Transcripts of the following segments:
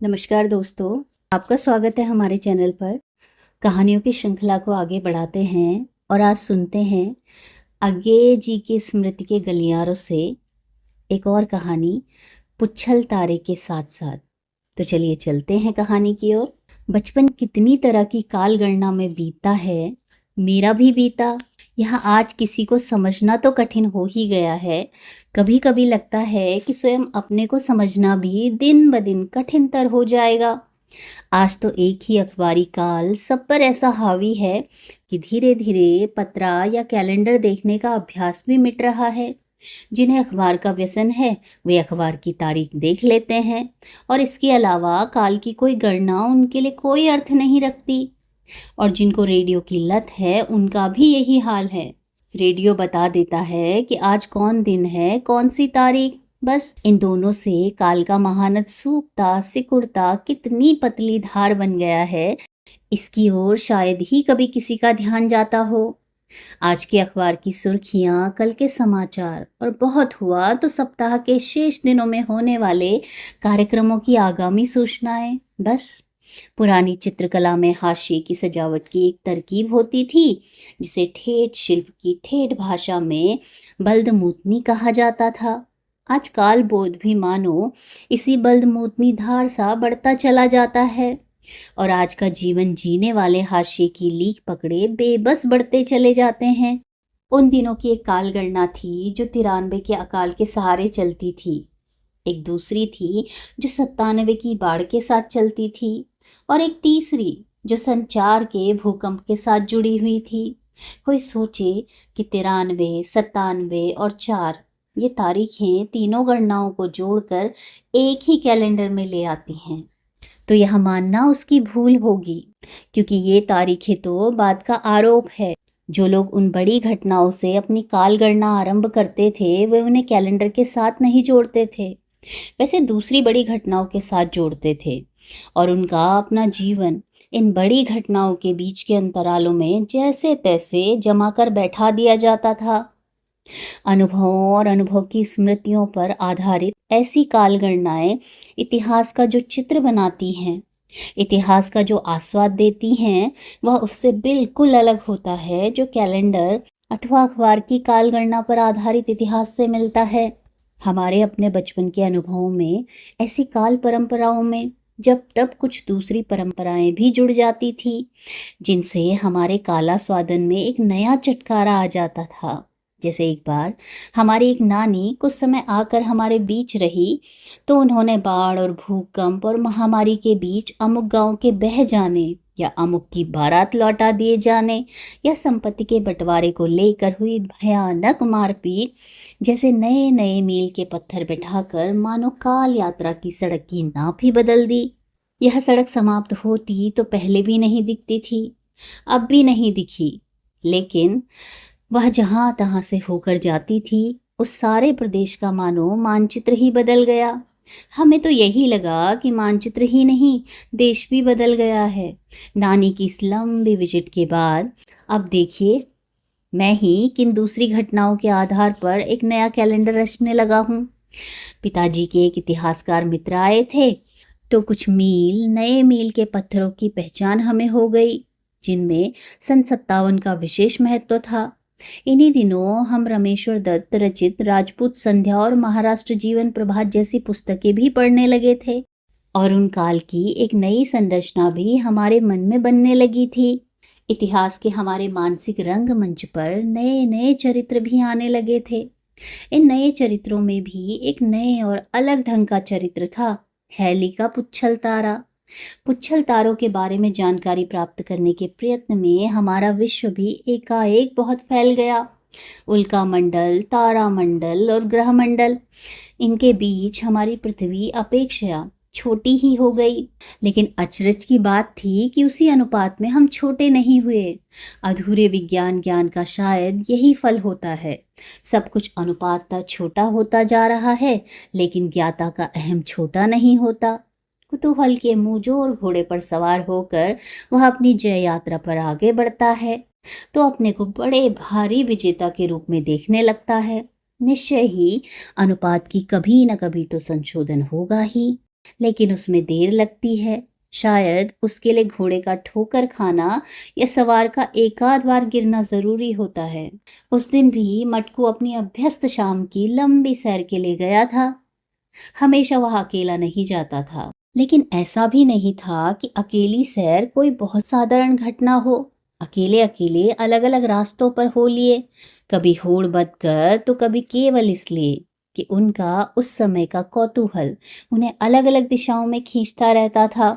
नमस्कार दोस्तों, आपका स्वागत है हमारे चैनल पर। कहानियों की श्रृंखला को आगे बढ़ाते हैं और आज सुनते हैं अज्ञेय जी की स्मृति के गलियारों से एक और कहानी, पुच्छल तारे के साथ साथ। तो चलिए चलते हैं कहानी की ओर। बचपन कितनी तरह की काल गणना में बीता है, मेरा भी बीता। यहाँ आज किसी को समझना तो कठिन हो ही गया है। कभी कभी लगता है कि स्वयं अपने को समझना भी दिन ब दिन कठिनतर हो जाएगा। आज तो एक ही अखबारी काल सब पर ऐसा हावी है कि धीरे धीरे पत्रा या कैलेंडर देखने का अभ्यास भी मिट रहा है। जिन्हें अखबार का व्यसन है वे अखबार की तारीख देख लेते हैं और इसके अलावा काल की कोई गणना उनके लिए कोई अर्थ नहीं रखती। और जिनको रेडियो की लत है उनका भी यही हाल है। रेडियो बता देता है कि आज कौन दिन है, कौन सी तारीख। बस इन दोनों से काल का महानद सूखता सिकुड़ता कितनी पतली धार बन गया है, इसकी ओर शायद ही कभी किसी का ध्यान जाता हो। आज के अखबार की सुर्खियां, कल के समाचार और बहुत हुआ तो सप्ताह के शेष दिनों में होने वाले कार्यक्रमों की आगामी सूचनाएं। बस पुरानी चित्रकला में हाशिए की सजावट की एक तरकीब होती थी जिसे ठेठ शिल्प की ठेठ भाषा में बल्दमूतनी कहा जाता था। आज काल बोध भी मानो इसी बल्दमूतनी धार सा बढ़ता चला जाता है और आज का जीवन जीने वाले हाशिए की लीक पकड़े बेबस बढ़ते चले जाते हैं। उन दिनों की एक काल गणना थी जो 93 के अकाल के सहारे चलती थी, एक दूसरी थी जो 97 की बाढ़ के साथ चलती थी और एक तीसरी जो संचार के भूकंप के साथ जुड़ी हुई थी। कोई सोचे कि 93, 97 और 4 ये तारीखें तीनों गणनाओं को जोड़कर एक ही कैलेंडर में ले आती हैं तो यह मानना उसकी भूल होगी, क्योंकि ये तारीखें तो बात का आरोप है। जो लोग उन बड़ी घटनाओं से अपनी काल गणना आरंभ करते थे वे उन्हें कैलेंडर के साथ नहीं जोड़ते थे, वैसे दूसरी बड़ी घटनाओं के साथ जोड़ते थे और उनका अपना जीवन इन बड़ी घटनाओं के बीच के अंतरालों में जैसे तैसे जमा कर बैठा दिया जाता था। अनुभवों और अनुभव की स्मृतियों पर आधारित ऐसी काल गणनाएं इतिहास का जो चित्र बनाती हैं, इतिहास का जो आस्वाद देती हैं, वह उससे बिल्कुल अलग होता है जो कैलेंडर अथवा अखबार की काल गणना पर आधारित इतिहास से मिलता है। हमारे अपने बचपन के अनुभवों में, ऐसी काल परंपराओं में जब तब कुछ दूसरी परंपराएं भी जुड़ जाती थी जिनसे हमारे काला स्वादन में एक नया चटकारा आ जाता था। जैसे एक बार हमारी एक नानी कुछ समय आकर हमारे बीच रही तो उन्होंने बाढ़ और भूकंप और महामारी के बीच अमुक गांव के बह जाने या अमुक की बारात लौटा दिए जाने या संपत्ति के बंटवारे को लेकर हुई भयानक मारपीट जैसे नए नए मील के पत्थर बिठाकर मानो काल यात्रा की सड़क की नाप ही बदल दी। यह सड़क समाप्त होती तो पहले भी नहीं दिखती थी, अब भी नहीं दिखी, लेकिन वह जहां तहां से होकर जाती थी उस सारे प्रदेश का मानो मानचित्र ही बदल गया। हमें तो यही लगा कि मानचित्र ही नहीं, देश भी बदल गया है। नानी की इस लंबी विजिट के बाद अब देखिए मैं ही किन दूसरी घटनाओं के आधार पर एक नया कैलेंडर रचने लगा हूँ। पिताजी के एक इतिहासकार मित्र आए थे तो कुछ मील, नए मील के पत्थरों की पहचान हमें हो गई जिनमें सन 57 का विशेष महत्व था। इन्हीं दिनों हम रमेश्वर दत्त रचित राजपूत संध्या और महाराष्ट्र जीवन प्रभात जैसी पुस्तकें भी पढ़ने लगे थे और उन काल की एक नई संरचना भी हमारे मन में बनने लगी थी। इतिहास के हमारे मानसिक रंगमंच पर नए नए चरित्र भी आने लगे थे। इन नए चरित्रों में भी एक नए और अलग ढंग का चरित्र था, हैली का पुच्छल तारा। पुच्छल तारों के बारे में जानकारी प्राप्त करने के प्रयत्न में हमारा विश्व भी एकाएक बहुत फैल गया। उल्का मंडल, तारा मंडल और ग्रह मंडल, इनके बीच हमारी पृथ्वी अपेक्षा छोटी ही हो गई। लेकिन अचरज की बात थी कि उसी अनुपात में हम छोटे नहीं हुए। अधूरे विज्ञान ज्ञान का शायद यही फल होता है। सब कुछ अनुपातः छोटा होता जा रहा है लेकिन ज्ञाता का अहम छोटा नहीं होता। कुतूहल के मुंहजोर घोड़े पर सवार होकर वह अपनी जय यात्रा पर आगे बढ़ता है तो अपने को बड़े भारी विजेता के रूप में देखने लगता है। निश्चय ही अनुपात की कभी न कभी तो संशोधन होगा ही। लेकिन उसमें देर लगती है। शायद उसके लिए घोड़े का ठोकर खाना या सवार का एकाध बार गिरना जरूरी होता है। उस दिन भी मटकू अपनी अभ्यस्त शाम की लंबी सैर के लिए गया था। हमेशा वह अकेला नहीं जाता था, लेकिन ऐसा भी नहीं था कि अकेली सैर कोई बहुत साधारण घटना हो। अकेले अकेले अलग अलग रास्तों पर हो लिए, कभी होड़ बंद कर तो कभी केवल इसलिए कि उनका उस समय का कौतूहल उन्हें अलग अलग दिशाओं में खींचता रहता था।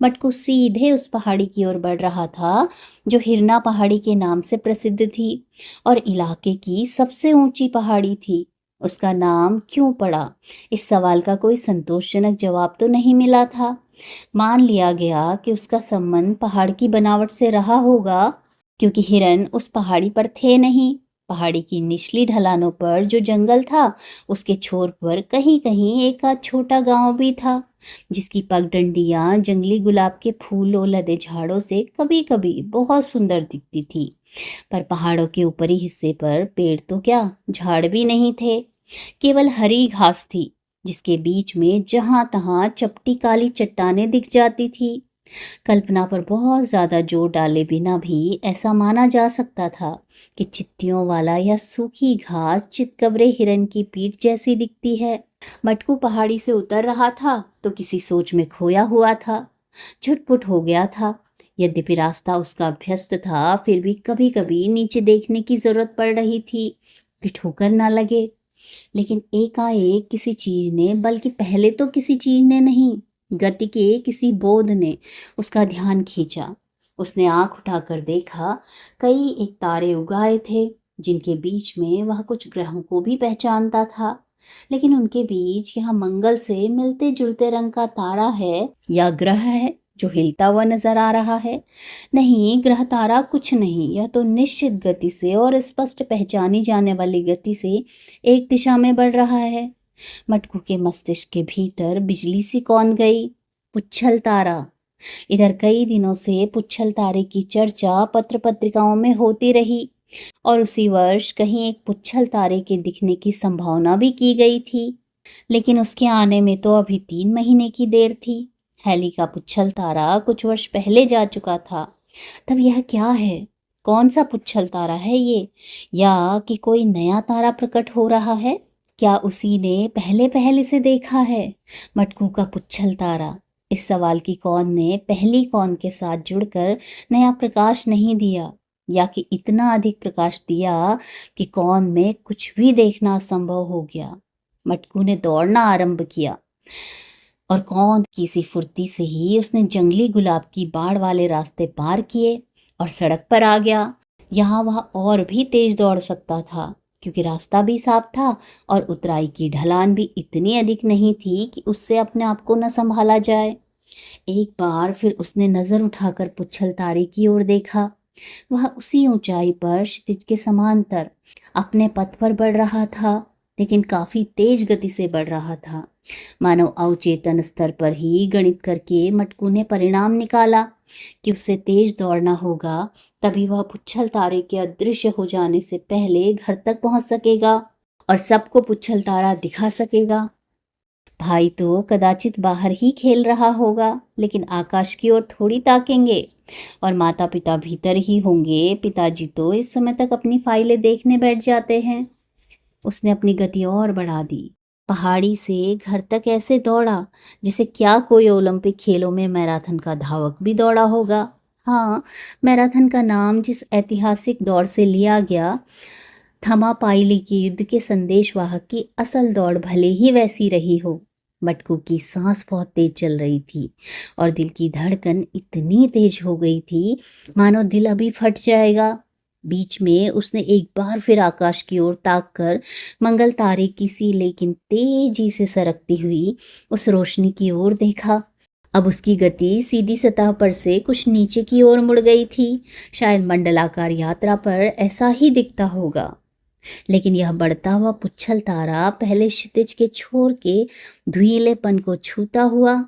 मटकू सीधे उस पहाड़ी की ओर बढ़ रहा था जो हिरना पहाड़ी के नाम से प्रसिद्ध थी और इलाके की सबसे ऊंची पहाड़ी थी। उसका नाम क्यों पड़ा, इस सवाल का कोई संतोषजनक जवाब तो नहीं मिला था। मान लिया गया कि उसका संबंध पहाड़ की बनावट से रहा होगा, क्योंकि हिरन उस पहाड़ी पर थे नहीं। पहाड़ी की निचली ढलानों पर जो जंगल था, उसके छोर पर कहीं कहीं एक आध छोटा गांव भी था, जिसकी पगडंडियां जंगली गुलाब के फूलों लदे झाड़ों से कभी कभी बहुत सुंदर दिखती थी। पर पहाड़ों के ऊपरी हिस्से पर पेड़ तो क्या, झाड़ भी नहीं थे। केवल हरी घास थी, जिसके बीच में जहां तहां चपटी काली चट्टानें दिख जाती थी। कल्पना पर बहुत ज्यादा जोर डाले बिना भी ऐसा माना जा सकता था कि चित्तियों वाला या सूखी घास चितकबरे हिरन की पीठ जैसी दिखती है। मटकू पहाड़ी से उतर रहा था तो किसी सोच में खोया हुआ था, झुटपुट हो गया था। यद्यपि रास्ता उसका अभ्यस्त था, फिर भी कभी कभी नीचे देखने की जरूरत पड़ रही थी कि ठोकर ना लगे। लेकिन एकाएक किसी चीज ने, बल्कि पहले तो किसी चीज ने नहीं, गति के किसी बोध ने उसका ध्यान खींचा। उसने आंख उठाकर देखा, कई एक तारे उगाए थे जिनके बीच में वह कुछ ग्रहों को भी पहचानता था। लेकिन उनके बीच यहाँ मंगल से मिलते जुलते रंग का तारा है या ग्रह है जो हिलता हुआ नजर आ रहा है? नहीं, ग्रह तारा कुछ नहीं, यह तो निश्चित गति से और स्पष्ट पहचानी जाने वाली गति से एक दिशा में बढ़ रहा है। मटकू के मस्तिष्क के भीतर बिजली सी कौन गई। पुच्छल तारा। इधर कई दिनों से पुच्छल तारे की चर्चा पत्र पत्रिकाओं में होती रही और उसी वर्ष कहीं एक पुच्छल तारे के दिखने की संभावना भी की गई थी। लेकिन उसके आने में तो अभी 3 महीने की देर थी। हैली का पुच्छल तारा कुछ वर्ष पहले जा चुका था। तब यह क्या है? कौन सा पुच्छल तारा है ये? या कि कोई नया तारा प्रकट हो रहा है? क्या उसी ने पहले पहले से देखा है मटकू का पुच्छल तारा? इस सवाल की कौन ने पहली कौन के साथ जुड़कर नया प्रकाश नहीं दिया, या कि इतना अधिक प्रकाश दिया कि कौन में कुछ भी देखना असंभव हो गया। मटकू ने दौड़ना आरंभ किया और कौन की सी फुर्ती से ही उसने जंगली गुलाब की बाड़ वाले रास्ते पार किए और सड़क पर आ गया। यहाँ वह और भी तेज दौड़ सकता था, क्योंकि रास्ता भी साफ था और उतराई की ढलान भी इतनी अधिक नहीं थी कि उससे अपने आप को न संभाला जाए। एक बार फिर उसने नजर उठाकर पुच्छल तारे की ओर देखा। वह उसी ऊंचाई पर क्षितिज के समांतर अपने पथ पर बढ़ रहा था, लेकिन काफी तेज गति से बढ़ रहा था। मानव अवचेतन स्तर पर ही गणित करके मटकू ने परिणाम निकाला कि उससे तेज दौड़ना होगा, तभी वह पुच्छल तारे के अदृश्य हो जाने से पहले घर तक पहुंच सकेगा और सबको पुच्छल तारा दिखा सकेगा। भाई तो कदाचित बाहर ही खेल रहा होगा, लेकिन आकाश की ओर थोड़ी ताकेंगे, और माता पिता भीतर ही होंगे। पिताजी तो इस समय तक अपनी फाइलें देखने बैठ जाते हैं। उसने अपनी गति और बढ़ा दी। पहाड़ी से घर तक ऐसे दौड़ा जैसे क्या कोई ओलंपिक खेलों में मैराथन का धावक भी दौड़ा होगा। हाँ, मैराथन का नाम जिस ऐतिहासिक दौड़ से लिया गया, थमापाइली के युद्ध के संदेशवाहक की असल दौड़ भले ही वैसी रही हो। मटकू की सांस बहुत तेज चल रही थी और दिल की धड़कन इतनी तेज हो गई थी मानो दिल अभी फट जाएगा। बीच में उसने एक बार फिर आकाश की ओर ताक कर मंगल तारे की सी लेकिन तेजी से सरकती हुई उस रोशनी की ओर देखा। अब उसकी गति सीधी सतह पर से कुछ नीचे की ओर मुड़ गई थी। शायद मंडलाकार यात्रा पर ऐसा ही दिखता होगा। लेकिन यह बढ़ता हुआ पुच्छल तारा पहले क्षितिज के छोर के धुईलेपन को छूता हुआ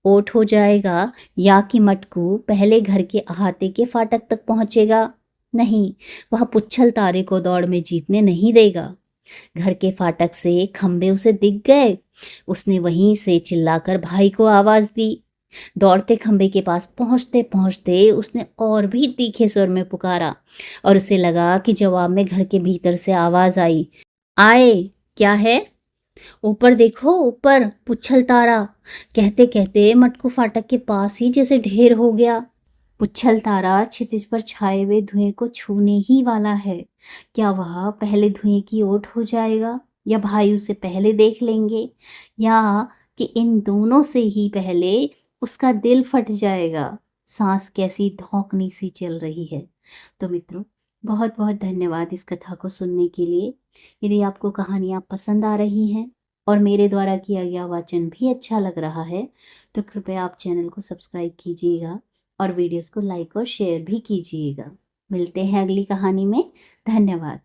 ओट हो जाएगा, या कि मटकू पहले घर के अहाते के फाटक तक पहुंचेगा? नहीं, वह पुच्छल तारे को दौड़ में जीतने नहीं देगा। घर के फाटक से खंबे उसे दिख गए। उसने वहीं से चिल्लाकर भाई को आवाज दी। दौड़ते खंबे के पास पहुंचते पहुंचते उसने और भी तीखे स्वर में पुकारा और उसे लगा कि जवाब में घर के भीतर से आवाज आई, आए, क्या है? ऊपर देखो, ऊपर पुच्छल तारा। कहते कहते मटकू फाटक के पास ही जैसे ढेर हो गया। पुच्छल तारा क्षितिज पर छाए हुए धुएं को छूने ही वाला है। क्या वह पहले धुएं की ओट हो जाएगा, या भाई उसे पहले देख लेंगे, या कि इन दोनों से ही पहले उसका दिल फट जाएगा? सांस कैसी धौंकनी सी चल रही है। तो मित्रों, बहुत बहुत धन्यवाद इस कथा को सुनने के लिए। यदि आपको कहानियाँ पसंद आ रही हैं और मेरे द्वारा किया गया वाचन भी अच्छा लग रहा है, तो कृपया आप चैनल को सब्सक्राइब कीजिएगा और वीडियोस को लाइक और शेयर भी कीजिएगा। मिलते हैं अगली कहानी में। धन्यवाद।